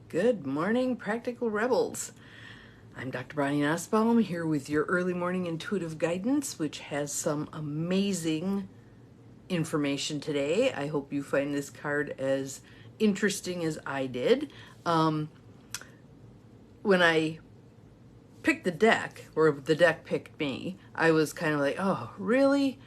Good morning, Practical Rebels. I'm Dr. Bonnie Nussbaum here with your early morning intuitive guidance, which has some amazing information today. I hope you find this card as interesting as I did. When I picked the deck, or the deck picked me, I was kind of like, oh, really?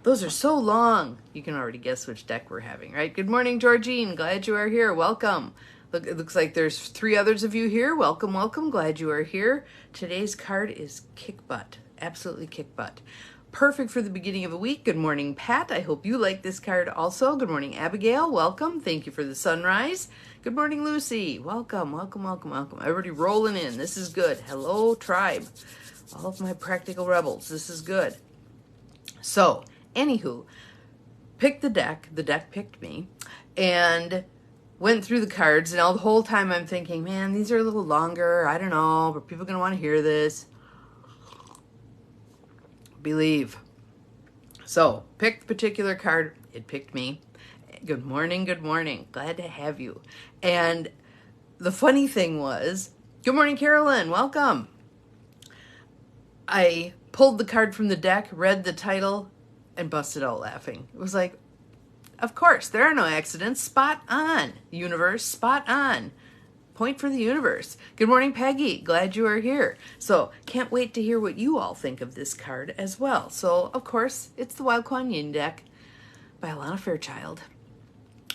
Those are so long. You can already guess which deck we're having, right? Good morning, Georgine. Glad you are here. Welcome. Look, it looks like there's 3 others of you here. Welcome, welcome. Glad you are here. Today's card is Kick Butt. Absolutely kick butt. Perfect for the beginning of a week. Good morning, Pat. I hope you like this card also. Good morning, Abigail. Welcome. Thank you for the sunrise. Good morning, Lucy. Welcome, welcome, welcome, welcome. Everybody rolling in. This is good. Hello, tribe. All of my practical rebels. This is good. So, anywho, picked the deck picked me, and went through the cards, and all the whole time I'm thinking, man, these are a little longer, I don't know, but people are going to want to hear this. Believe. So, picked the particular card, it picked me. Good morning, glad to have you. And the funny thing was, good morning, Carolyn, welcome. I pulled the card from the deck, read the title, and busted out laughing. It was like, of course, there are no accidents. Spot on, universe, spot on. Point for the universe. Good morning, Peggy. Glad you are here. So, can't wait to hear what you all think of this card as well. So, of course, it's the Wild Kuan Yin deck by Alana Fairchild.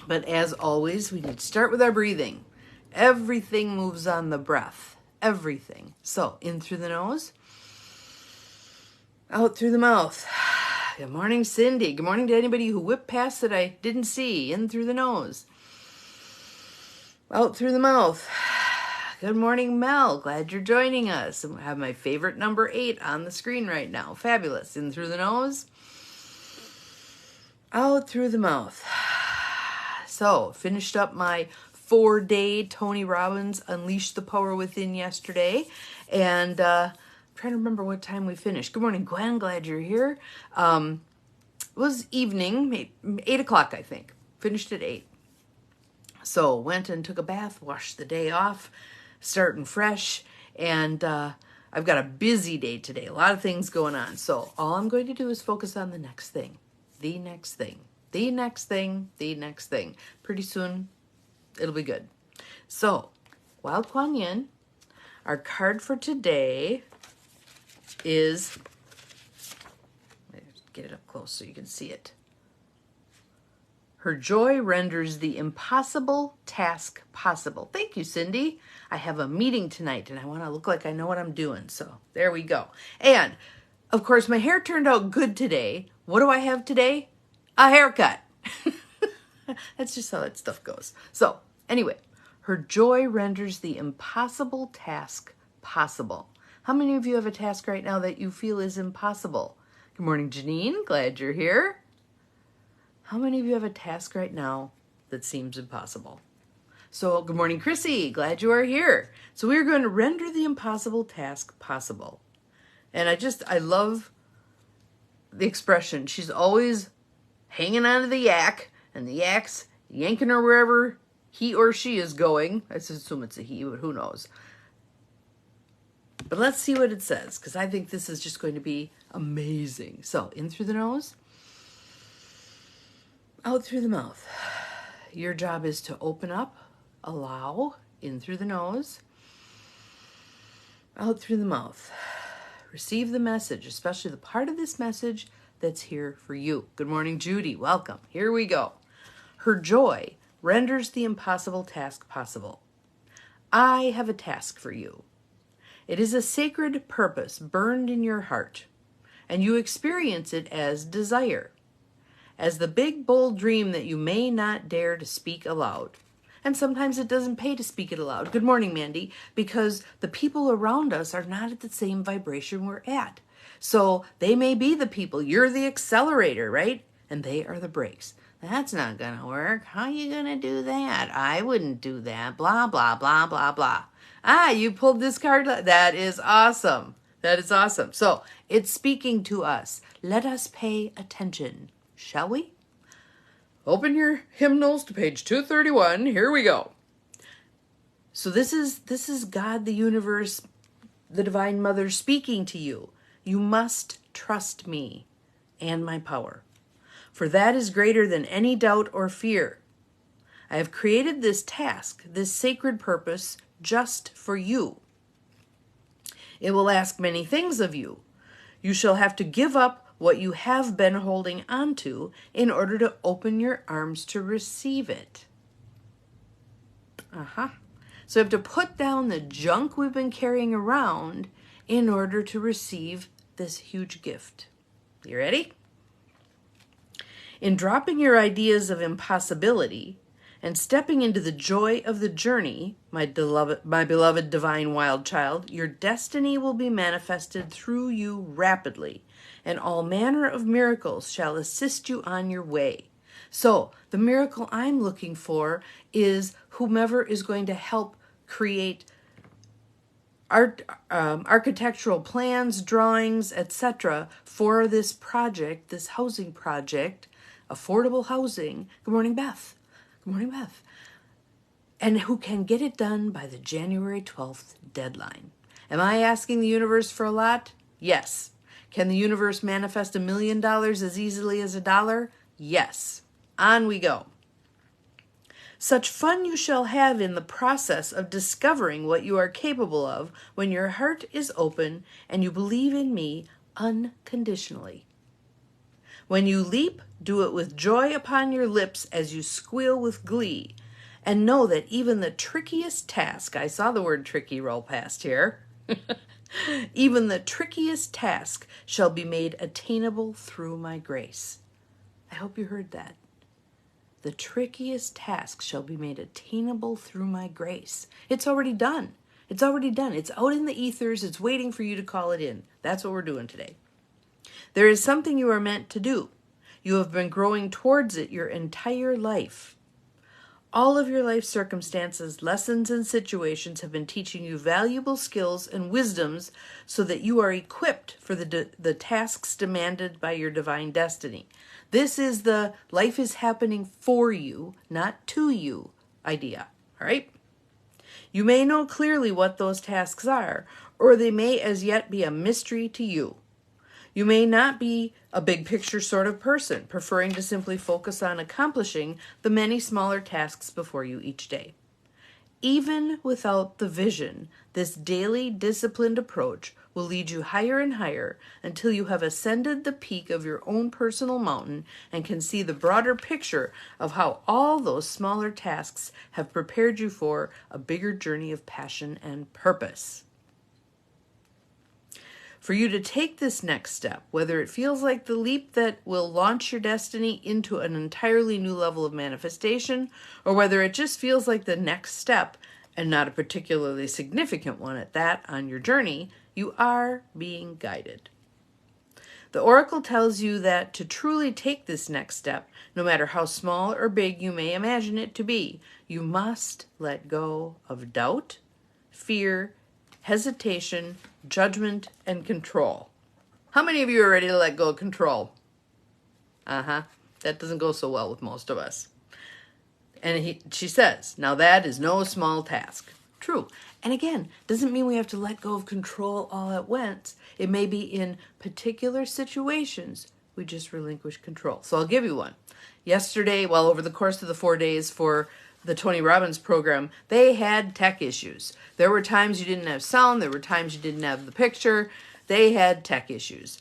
But as always, we need to start with our breathing. Everything moves on the breath. Everything. So, in through the nose, out through the mouth. Good morning, Cindy. Good morning to anybody who whipped past that I didn't see. In through the nose, out through the mouth. Good morning, Mel. Glad you're joining us. I have my favorite number 8 on the screen right now. Fabulous. In through the nose, out through the mouth. So, finished up my 4-day Tony Robbins Unleash the Power Within yesterday, and trying to remember what time we finished. Good morning, Gwen. Glad you're here. It was evening, 8 o'clock, I think. Finished at 8. So went and took a bath, washed the day off, starting fresh, and I've got a busy day today. A lot of things going on. So all I'm going to do is focus on the next thing, the next thing, the next thing, the next thing. Pretty soon, it'll be good. So, Wild Kuan Yin, our card for today is, get it up close so you can see it. Her joy renders the impossible task possible. Thank you, Cindy. I have a meeting tonight and I want to look like I know what I'm doing. So there we go. And of course, my hair turned out good today. What do I have today? A haircut. That's just how that stuff goes. So anyway, her joy renders the impossible task possible. How many of you have a task right now that you feel is impossible? Good morning, Janine. Glad you're here. How many of you have a task right now that seems impossible? So, good morning, Chrissy. Glad you are here. So, we are going to render the impossible task possible. And I love the expression. She's always hanging on to the yak, and the yak's yanking her wherever he or she is going. I assume it's a he, but who knows? But let's see what it says, because I think this is just going to be amazing. So, in through the nose, out through the mouth. Your job is to open up, allow, in through the nose, out through the mouth. Receive the message, especially the part of this message that's here for you. Good morning, Judy. Welcome. Here we go. Her joy renders the impossible task possible. I have a task for you. It is a sacred purpose burned in your heart, and you experience it as desire, as the big, bold dream that you may not dare to speak aloud. And sometimes it doesn't pay to speak it aloud. Good morning, Mandy, because the people around us are not at the same vibration we're at. So they may be the people. You're the accelerator, right? And they are the brakes. That's not going to work. How are you going to do that? I wouldn't do that. Blah, blah, blah, blah, blah. Ah, you pulled this card. That is awesome. That is awesome. So it's speaking to us. Let us pay attention, shall we? Open your hymnals to page 231. Here we go. So this is God, the universe, the Divine Mother speaking to you. You must trust me and my power, for that is greater than any doubt or fear. I have created this task, this sacred purpose, just for you. It will ask many things of you. You shall have to give up what you have been holding onto in order to open your arms to receive it. So you have to put down the junk we've been carrying around in order to receive this huge gift. You ready? In dropping your ideas of impossibility and stepping into the joy of the journey, my beloved divine wild child, your destiny will be manifested through you rapidly, and all manner of miracles shall assist you on your way. So the miracle I'm looking for is whomever is going to help create architectural plans, drawings, etc. for this project, this housing project, affordable housing. Good morning, Beth. Good morning, Beth. And who can get it done by the January 12th deadline. Am I asking the universe for a lot? Yes. Can the universe manifest $1 million as easily as $1? Yes. On we go. Such fun you shall have in the process of discovering what you are capable of when your heart is open and you believe in me unconditionally. When you leap, do it with joy upon your lips as you squeal with glee, and know that even the trickiest task, I saw the word tricky roll past here, even the trickiest task shall be made attainable through my grace. I hope you heard that. The trickiest task shall be made attainable through my grace. It's already done. It's already done. It's out in the ethers. It's waiting for you to call it in. That's what we're doing today. There is something you are meant to do. You have been growing towards it your entire life. All of your life circumstances, lessons, and situations have been teaching you valuable skills and wisdoms so that you are equipped for the tasks demanded by your divine destiny. This is the life is happening for you, not to you idea. All right? You may know clearly what those tasks are, or they may as yet be a mystery to you. You may not be a big picture sort of person, preferring to simply focus on accomplishing the many smaller tasks before you each day. Even without the vision, this daily disciplined approach will lead you higher and higher until you have ascended the peak of your own personal mountain and can see the broader picture of how all those smaller tasks have prepared you for a bigger journey of passion and purpose. For you to take this next step, whether it feels like the leap that will launch your destiny into an entirely new level of manifestation, or whether it just feels like the next step, and not a particularly significant one at that, on your journey, you are being guided. The oracle tells you that to truly take this next step, no matter how small or big you may imagine it to be, you must let go of doubt, fear, hesitation, judgment, and control. How many of you are ready to let go of control? That doesn't go so well with most of us. And she says, now that is no small task. True. And again, doesn't mean we have to let go of control all at once. It may be in particular situations we just relinquish control. So I'll give you one. Yesterday, well, over the course of the 4 days for the Tony Robbins program, they had tech issues. There were times you didn't have sound. There were times you didn't have the picture. They had tech issues.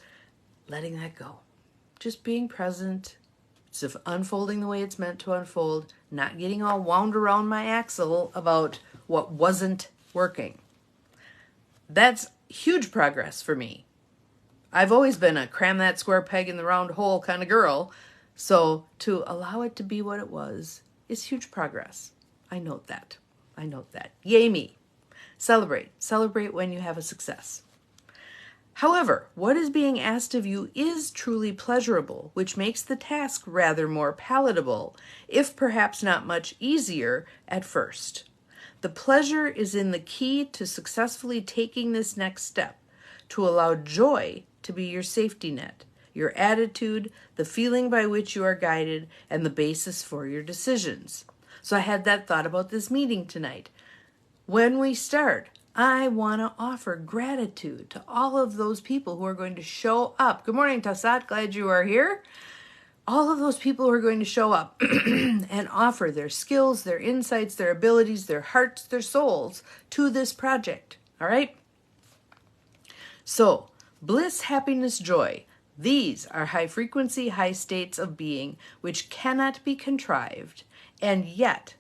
Letting that go. Just being present. It's unfolding the way it's meant to unfold. Not getting all wound around my axle about what wasn't working. That's huge progress for me. I've always been a cram that square peg in the round hole kind of girl. So to allow it to be what it was is huge progress. I note that. Yay me. Celebrate. Celebrate when you have a success. However, what is being asked of you is truly pleasurable, which makes the task rather more palatable, if perhaps not much easier at first. The pleasure is in the key to successfully taking this next step, to allow joy to be your safety net, your attitude, the feeling by which you are guided, and the basis for your decisions. So I had that thought about this meeting tonight. when we start, I want to offer gratitude to all of those people who are going to show up. Good morning, Tassat. Glad you are here. All of those people who are going to show up and offer their skills, their insights, their abilities, their hearts, their souls to this project. All right? So, bliss, happiness, joy. These are high frequency, high states of being which cannot be contrived, and yet,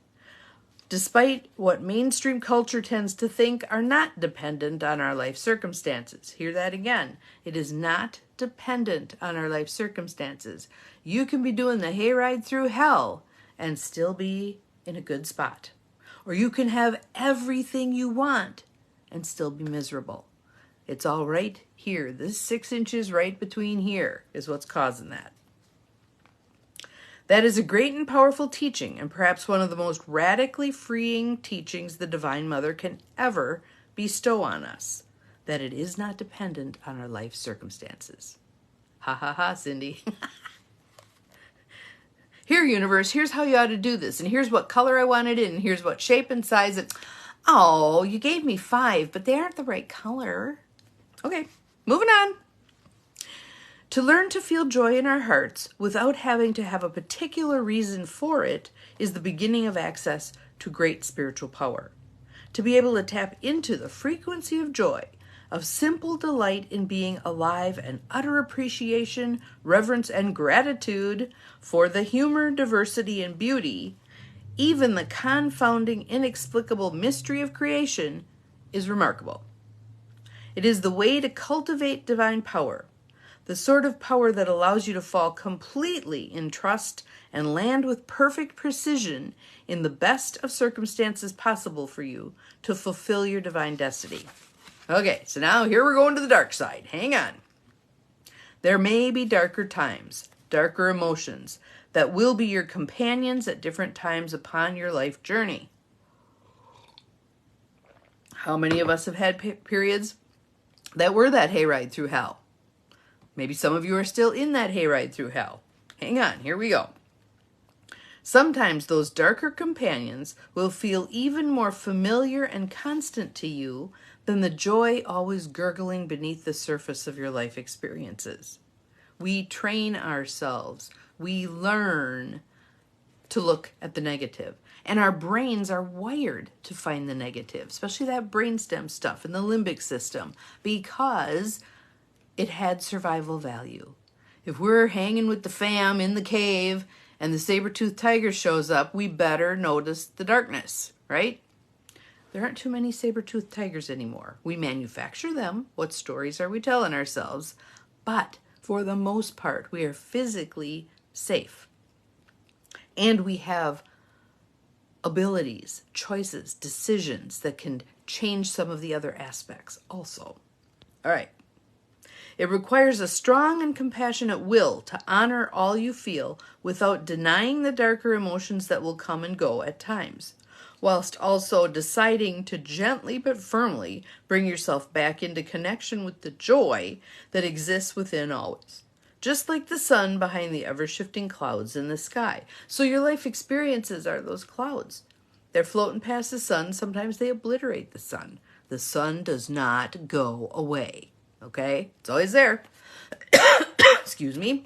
despite what mainstream culture tends to think, are not dependent on our life circumstances. Hear that again. It is not dependent on our life circumstances. You can be doing the hayride through hell and still be in a good spot. Or you can have everything you want and still be miserable. It's all right here. This 6 inches right between here is what's causing that. That is a great and powerful teaching, and perhaps one of the most radically freeing teachings the Divine Mother can ever bestow on us, that it is not dependent on our life circumstances. Ha ha ha, Cindy. Here, universe, here's how you ought to do this, and here's what color I want it in, and here's what shape and size. Oh, you gave me 5, but they aren't the right color. Okay, moving on. To learn to feel joy in our hearts without having to have a particular reason for it is the beginning of access to great spiritual power. To be able to tap into the frequency of joy, of simple delight in being alive and utter appreciation, reverence, and gratitude for the humor, diversity, and beauty, even the confounding, inexplicable mystery of creation, is remarkable. It is the way to cultivate divine power, the sort of power that allows you to fall completely in trust and land with perfect precision in the best of circumstances possible for you to fulfill your divine destiny. Okay, so now here we're going to the dark side. Hang on. There may be darker times, darker emotions that will be your companions at different times upon your life journey. How many of us have had periods that were that hayride through hell? Maybe some of you are still in that hayride through hell. Hang on, here we go. Sometimes those darker companions will feel even more familiar and constant to you than the joy always gurgling beneath the surface of your life experiences. We train ourselves. We learn to look at the negative. And our brains are wired to find the negative, especially that brainstem stuff in the limbic system, because it had survival value. If we're hanging with the fam in the cave and the saber-toothed tiger shows up, we better notice the darkness, right? There aren't too many saber-toothed tigers anymore. We manufacture them. What stories are we telling ourselves? But for the most part, we are physically safe. And we have abilities, choices, decisions that can change some of the other aspects also. All right. It requires a strong and compassionate will to honor all you feel without denying the darker emotions that will come and go at times, whilst also deciding to gently but firmly bring yourself back into connection with the joy that exists within always, just like the sun behind the ever-shifting clouds in the sky. So your life experiences are those clouds. They're floating past the sun. Sometimes they obliterate the sun. The sun does not go away. Okay? It's always there. Excuse me.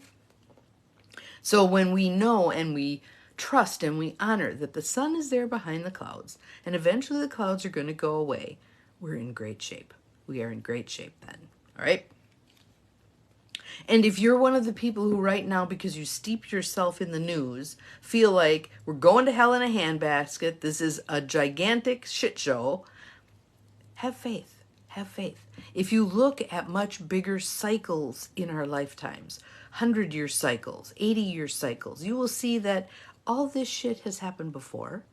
So when we know and we trust and we honor that the sun is there behind the clouds, and eventually the clouds are going to go away, we're in great shape. We are in great shape then. All right? And if you're one of the people who right now, because you steep yourself in the news, feel like we're going to hell in a handbasket, this is a gigantic shit show, have faith. Have faith. If you look at much bigger cycles in our lifetimes, 100-year cycles, 80-year cycles, you will see that all this shit has happened before.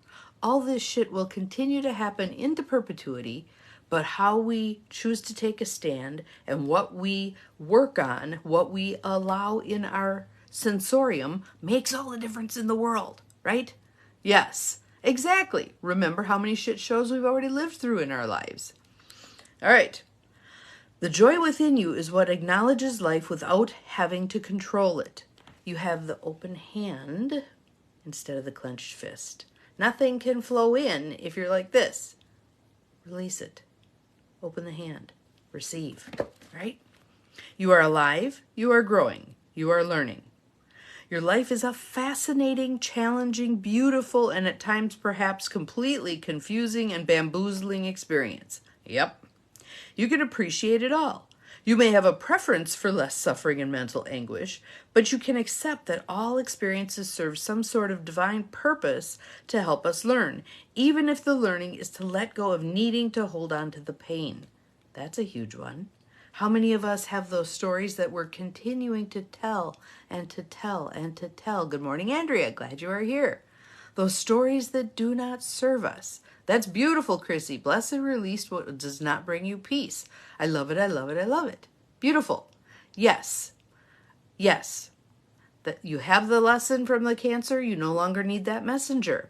All this shit will continue to happen into perpetuity, but how we choose to take a stand and what we work on, what we allow in our sensorium, makes all the difference in the world, right? Yes, exactly. Remember how many shit shows we've already lived through in our lives. All right. The joy within you is what acknowledges life without having to control it. You have the open hand instead of the clenched fist. Nothing can flow in if you're like this. Release it. Open the hand. Receive. Right? You are alive. You are growing. You are learning. Your life is a fascinating, challenging, beautiful, and at times perhaps completely confusing and bamboozling experience. Yep. You can appreciate it all. You may have a preference for less suffering and mental anguish, but you can accept that all experiences serve some sort of divine purpose to help us learn, even if the learning is to let go of needing to hold on to the pain. That's a huge one. How many of us have those stories that we're continuing to tell and to tell and to tell? Good morning, Andrea. Glad you are here. Those stories that do not serve us. That's beautiful, Chrissy. Bless and release what does not bring you peace. I love it. I love it. I love it. Beautiful. Yes. Yes. That you have the lesson from the cancer. You no longer need that messenger.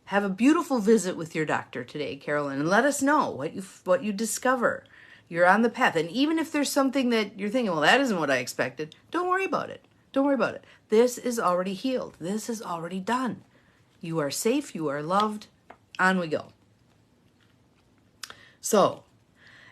Have a beautiful visit with your doctor today, Carolyn, and let us know what you discover. You're on the path. And even if there's something that you're thinking, well, that isn't what I expected, don't worry about it. Don't worry about it. This is already healed. This is already done. You are safe. You are loved. On we go. So,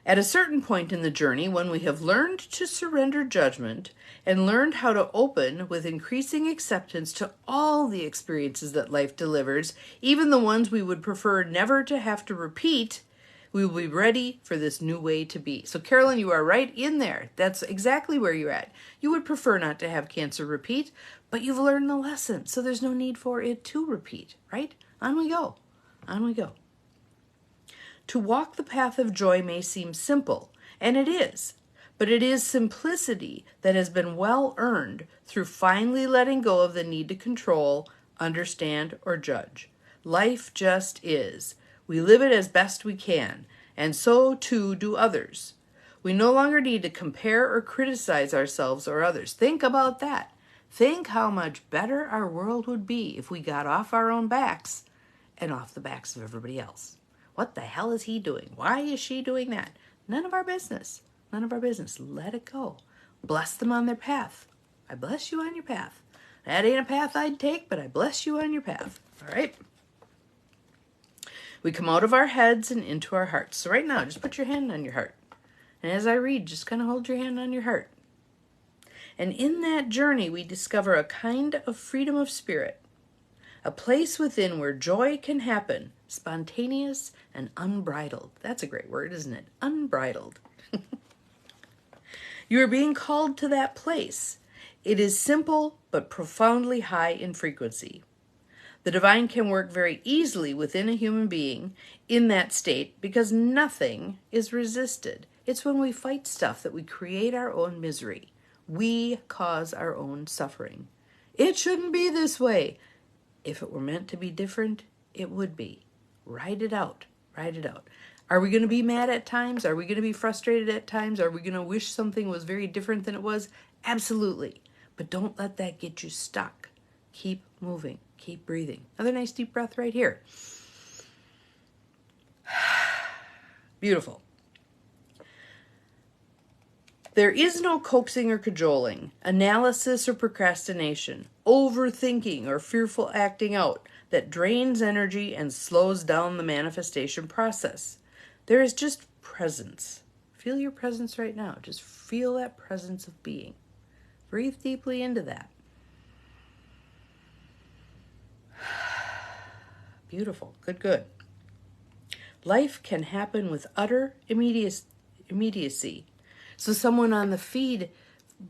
at a certain point in the journey, when we have learned to surrender judgment and learned how to open with increasing acceptance to all the experiences that life delivers, even the ones we would prefer never to have to repeat, we will be ready for this new way to be. So, Carolyn, you are right in there. That's exactly where you're at. You would prefer not to have cancer repeat, but you've learned the lesson, so there's no need for it to repeat, right? On we go. On we go. To walk the path of joy may seem simple, and it is, but it is simplicity that has been well earned through finally letting go of the need to control, understand, or judge. Life just is. We live it as best we can, and so too do others. We no longer need to compare or criticize ourselves or others. Think about that. Think how much better our world would be if we got off our own backs and off the backs of everybody else. What the hell is he doing? Why is she doing that? None of our business. None of our business. Let it go. Bless them on their path. I bless you on your path. That ain't a path I'd take, but I bless you on your path. All right? We come out of our heads and into our hearts. So right now, just put your hand on your heart. And as I read, just kind of hold your hand on your heart. And in that journey, we discover a kind of freedom of spirit. A place within where joy can happen, spontaneous and unbridled. That's a great word, isn't it? Unbridled. You are being called to that place. It is simple but profoundly high in frequency. The divine can work very easily within a human being in that state because nothing is resisted. It's when we fight stuff that we create our own misery. We cause our own suffering. It shouldn't be this way. If it were meant to be different, it would be. Write it out. Write it out. Are we going to be mad at times? Are we going to be frustrated at times? Are we going to wish something was very different than it was? Absolutely. But don't let that get you stuck. Keep moving. Keep breathing. Another nice deep breath right here. Beautiful. There is no coaxing or cajoling, analysis or procrastination, overthinking or fearful acting out that drains energy and slows down the manifestation process. There is just presence. Feel your presence right now. Just feel that presence of being. Breathe deeply into that. Beautiful. Good, good. Life can happen with utter immediacy. So someone on the feed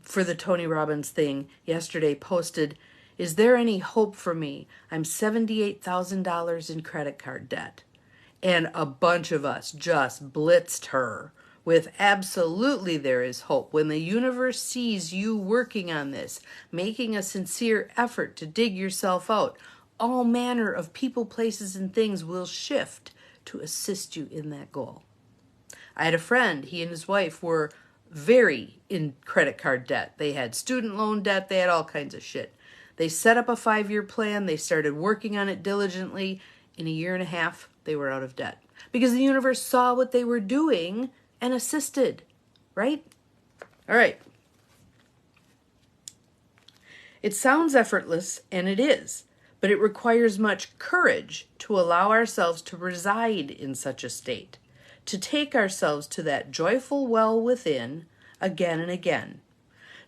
for the Tony Robbins thing yesterday posted, "Is there any hope for me? I'm $78,000 in credit card debt." And a bunch of us just blitzed her with absolutely there is hope. When the universe sees you working on this, making a sincere effort to dig yourself out, all manner of people, places, and things will shift to assist you in that goal. I had a friend, he and his wife were very in credit card debt. They had student loan debt. They had all kinds of shit. They set up a 5-year plan. They started working on it diligently. In a year and a half, they were out of debt because the universe saw what they were doing and assisted, right? All right. It sounds effortless, and it is, but it requires much courage to allow ourselves to reside in such a state. to take ourselves to that joyful well within again and again,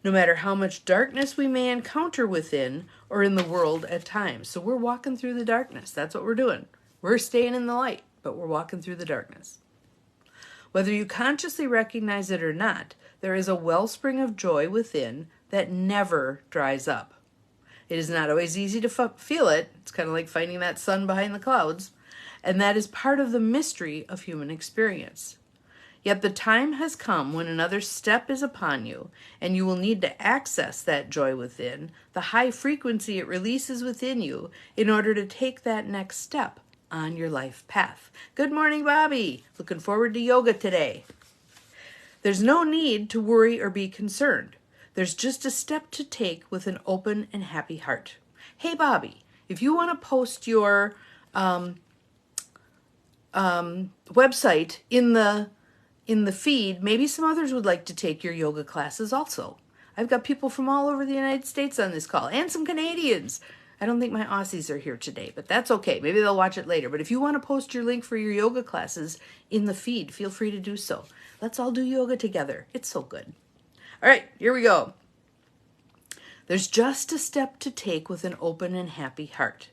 no matter how much darkness we may encounter within or in the world at times. So we're walking through the darkness. That's what we're doing. We're staying in the light, but we're walking through the darkness. Whether you consciously recognize it or not, there is a wellspring of joy within that never dries up. It is not always easy to feel it. It's kind of like finding that sun behind the clouds. And that is part of the mystery of human experience. Yet the time has come when another step is upon you, and you will need to access that joy within, the high frequency it releases within you, in order to take that next step on your life path. Good morning, Bobby. Looking forward to yoga today. There's no need to worry or be concerned. There's just a step to take with an open and happy heart. Hey, Bobby, if you want to post your website in the feed, maybe some others would like to take your yoga classes also. I've got people from all over the United States on this call, and some Canadians. I don't think my Aussies are here today, but that's okay. Maybe they'll watch it later. But if you want to post your link for your yoga classes in the feed, feel free to do so. Let's all do yoga together. It's so good. All right, here we go. There's just a step to take with an open and happy heart.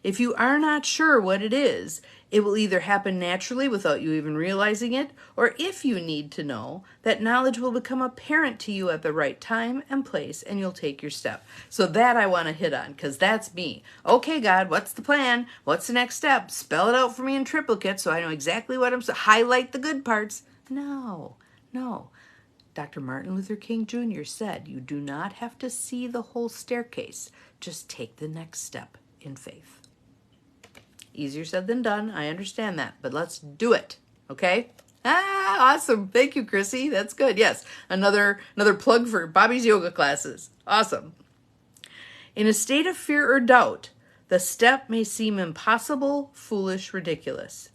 If you are not sure what it is, it will either happen naturally without you even realizing it, or if you need to know, that knowledge will become apparent to you at the right time and place, and you'll take your step. So that I want to hit on, because that's me. Okay, God, what's the plan? What's the next step? Spell it out for me in triplicate so I know exactly what I'm saying. Highlight the good parts. No. Dr. Martin Luther King Jr. said, you do not have to see the whole staircase. Just take the next step in faith. Easier said than done. I understand that, but let's do it. Okay? Awesome. Thank you, Chrissy. That's good. Yes. Another plug for Bobby's yoga classes. Awesome. In a state of fear or doubt, the step may seem impossible, foolish, ridiculous.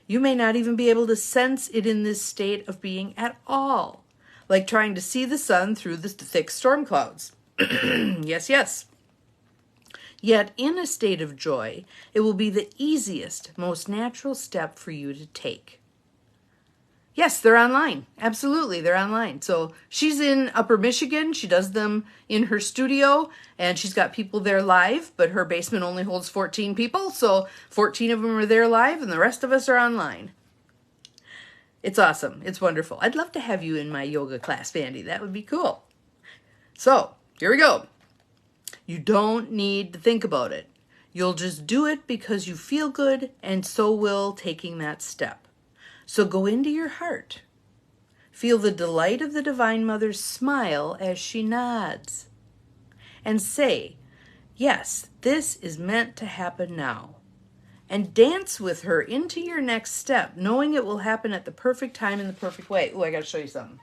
You may not even be able to sense it in this state of being at all, like trying to see the sun through the thick storm clouds. Yes. Yet, in a state of joy, it will be the easiest, most natural step for you to take. Yes, they're online. Absolutely, they're online. So she's in Upper Michigan. She does them in her studio, and she's got people there live, but her basement only holds 14 people, so 14 of them are there live, and the rest of us are online. It's awesome. It's wonderful. I'd love to have you in my yoga class, Vandy. That would be cool. So, here we go. You don't need to think about it. You'll just do it because you feel good, and so will taking that step. So go into your heart. Feel the delight of the Divine Mother's smile as she nods. And say, yes, this is meant to happen now. And dance with her into your next step, knowing it will happen at the perfect time in the perfect way. Oh, I got to show you something.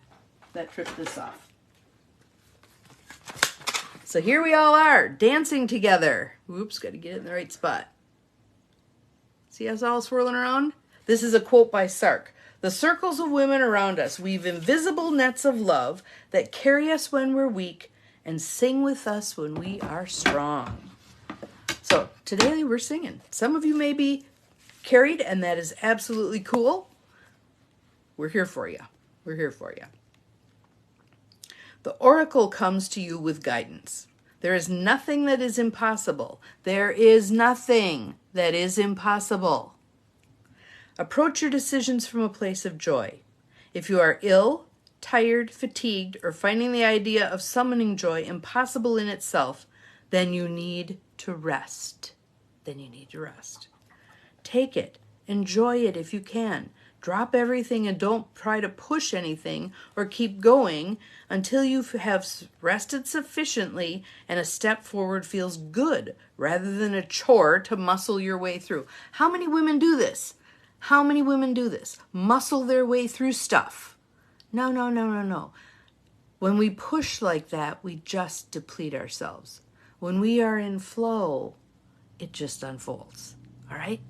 That tripped this off. So here we all are, dancing together. Oops, got to get it in the right spot. See us all swirling around? This is a quote by Sark. The circles of women around us weave invisible nets of love that carry us when we're weak and sing with us when we are strong. So today we're singing. Some of you may be carried, and that is absolutely cool. We're here for you. We're here for you. The oracle comes to you with guidance. There is nothing that is impossible. There is nothing that is impossible. Approach your decisions from a place of joy. If you are ill, tired, fatigued, or finding the idea of summoning joy impossible in itself, then you need to rest. Take it. Enjoy it if you can. Drop everything and don't try to push anything or keep going until you have rested sufficiently and a step forward feels good rather than a chore to muscle your way through. How many women do this? Muscle their way through stuff. No. When we push like that, we just deplete ourselves. When we are in flow, it just unfolds. All right?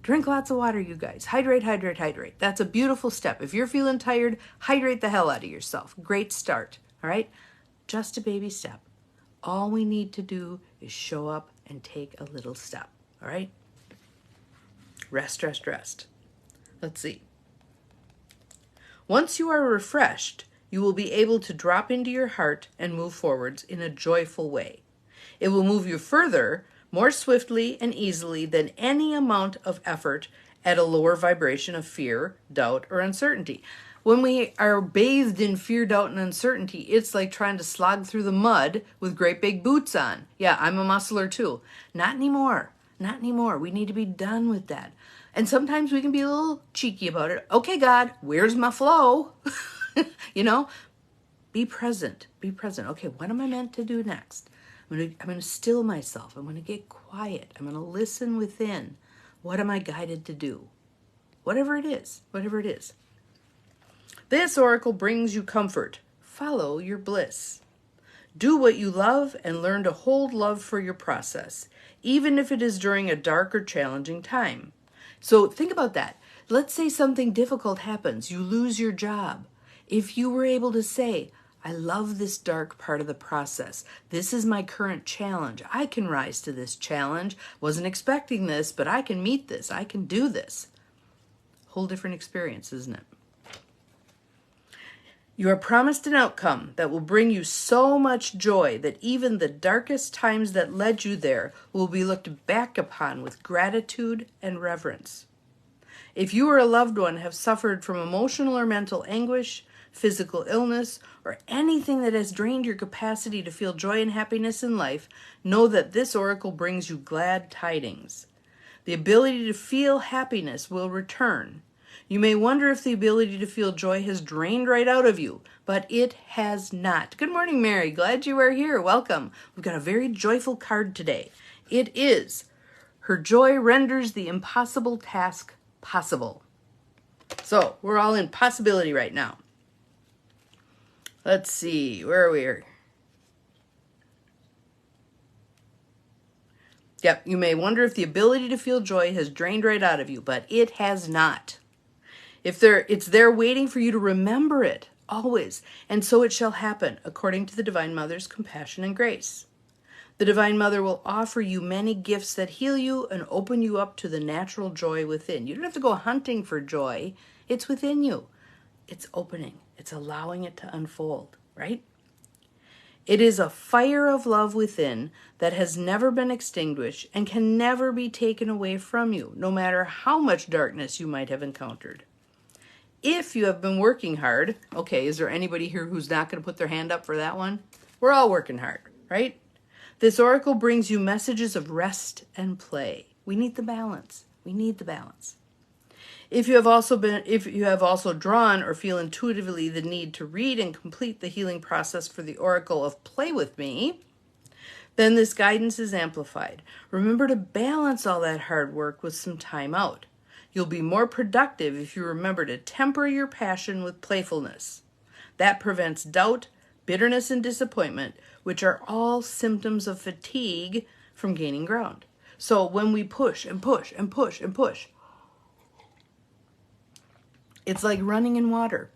Drink lots of water, you guys. Hydrate. That's a beautiful step. If you're feeling tired, hydrate the hell out of yourself. Great start. All right? Just a baby step. All we need to do is show up and take a little step. All right? Rest. Let's see. Once you are refreshed, you will be able to drop into your heart and move forwards in a joyful way. It will move you further, more swiftly and easily than any amount of effort at a lower vibration of fear, doubt, or uncertainty. When we are bathed in fear, doubt, and uncertainty, it's like trying to slog through the mud with great big boots on. Yeah, I'm a muscler too. Not anymore. Not anymore. We need to be done with that. And sometimes we can be a little cheeky about it. Okay, God, where's my flow? You know, be present. Be present. Okay, what am I meant to do next? I'm going to still myself. I'm going to get quiet. I'm going to listen within. What am I guided to do? Whatever it is. Whatever it is. This oracle brings you comfort. Follow your bliss. Do what you love and learn to hold love for your process, even if it is during a dark or challenging time. So think about that. Let's say something difficult happens. You lose your job. If you were able to say, I love this dark part of the process. This is my current challenge. I can rise to this challenge. Wasn't expecting this, but I can meet this. I can do this. Whole different experience, isn't it? You are promised an outcome that will bring you so much joy that even the darkest times that led you there will be looked back upon with gratitude and reverence. If you or a loved one have suffered from emotional or mental anguish, physical illness, or anything that has drained your capacity to feel joy and happiness in life, know that this oracle brings you glad tidings. The ability to feel happiness will return. You may wonder if the ability to feel joy has drained right out of you, but it has not. Good morning, Mary. Glad you are here. Welcome. We've got a very joyful card today. It is, her joy renders the impossible task possible. So we're all in possibility right now. Let's see, where are we? Yep, you may wonder if the ability to feel joy has drained right out of you, but it has not. It's there waiting for you to remember it, always. And so it shall happen, according to the Divine Mother's compassion and grace. The Divine Mother will offer you many gifts that heal you and open you up to the natural joy within. You don't have to go hunting for joy. It's within you. It's opening. It's allowing it to unfold, right? It is a fire of love within that has never been extinguished and can never be taken away from you, no matter how much darkness you might have encountered. If you have been working hard, okay, is there anybody here who's not going to put their hand up for that one? We're all working hard, right? This oracle brings you messages of rest and play. We need the balance. We need the balance. If you have also drawn or feel intuitively the need to read and complete the healing process for the oracle of Play With Me, then this guidance is amplified. Remember to balance all that hard work with some time out. You'll be more productive if you remember to temper your passion with playfulness. That prevents doubt, bitterness, and disappointment, which are all symptoms of fatigue, from gaining ground. So when we push and push and push and push, it's like running in water.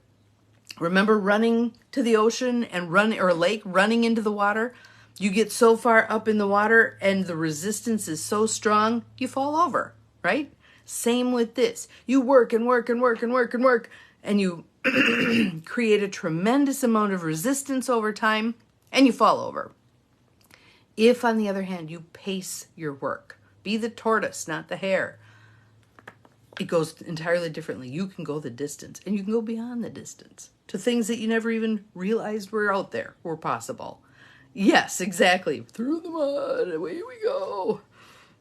Remember running to the ocean and or lake, running into the water? You get so far up in the water and the resistance is so strong, you fall over, right? Same with this. You work and work and work and work and work, and you create a tremendous amount of resistance over time, and you fall over. If, on the other hand, you pace your work, be the tortoise, not the hare, it goes entirely differently. You can go the distance, and you can go beyond the distance to things that you never even realized were out there, were possible. Yes, exactly. Through the mud, away we go.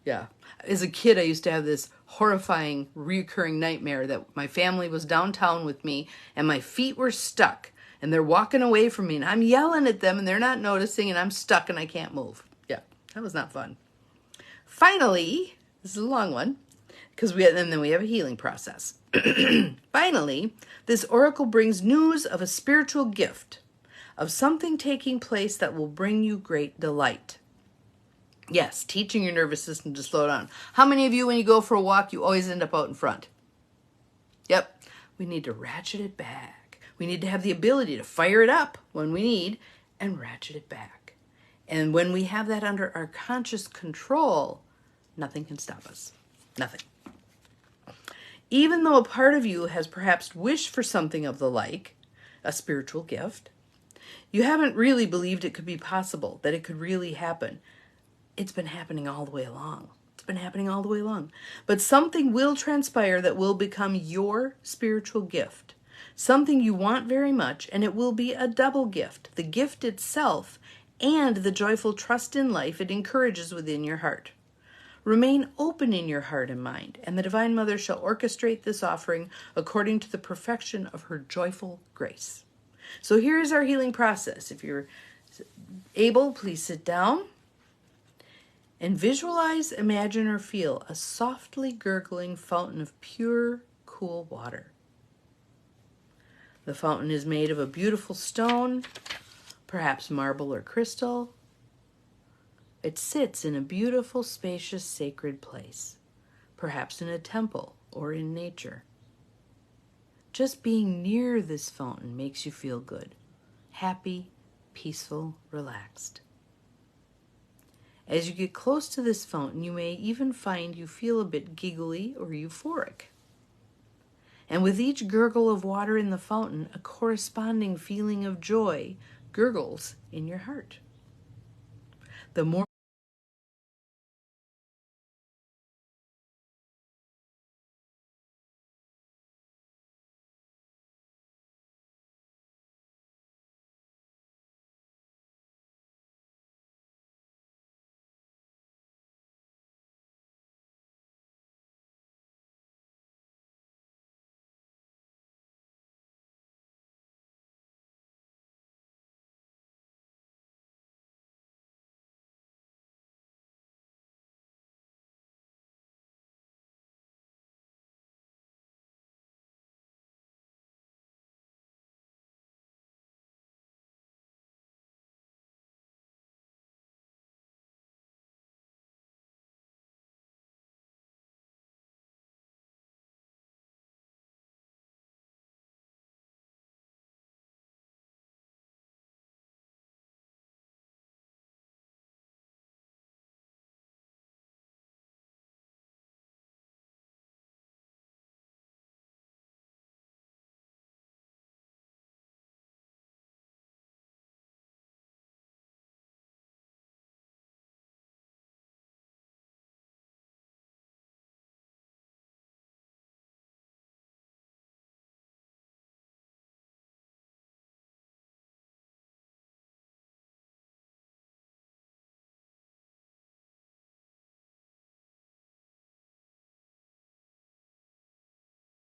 Yeah. As a kid, I used to have this horrifying, recurring nightmare that my family was downtown with me, and my feet were stuck, and they're walking away from me, and I'm yelling at them, and they're not noticing, and I'm stuck, and I can't move. Yeah, that was not fun. Finally, this is a long one, and then we have a healing process. Finally, this oracle brings news of a spiritual gift, of something taking place that will bring you great delight. Yes, teaching your nervous system to slow down. How many of you, when you go for a walk, you always end up out in front? Yep. We need to ratchet it back. We need to have the ability to fire it up when we need and ratchet it back. And when we have that under our conscious control, nothing can stop us. Nothing. Even though a part of you has perhaps wished for something of the like, a spiritual gift, you haven't really believed it could be possible, that it could really happen. It's been happening all the way along. It's been happening all the way along. But something will transpire that will become your spiritual gift. Something you want very much, and it will be a double gift. The gift itself and the joyful trust in life it encourages within your heart. Remain open in your heart and mind, and the Divine Mother shall orchestrate this offering according to the perfection of her joyful grace. So here is our healing process. If you're able, please sit down and visualize, imagine, or feel a softly gurgling fountain of pure, cool water. The fountain is made of a beautiful stone, perhaps marble or crystal. It sits in a beautiful, spacious, sacred place, perhaps in a temple or in nature. Just being near this fountain makes you feel good, happy, peaceful, relaxed. As you get close to this fountain, you may even find you feel a bit giggly or euphoric. And with each gurgle of water in the fountain, a corresponding feeling of joy gurgles in your heart. The more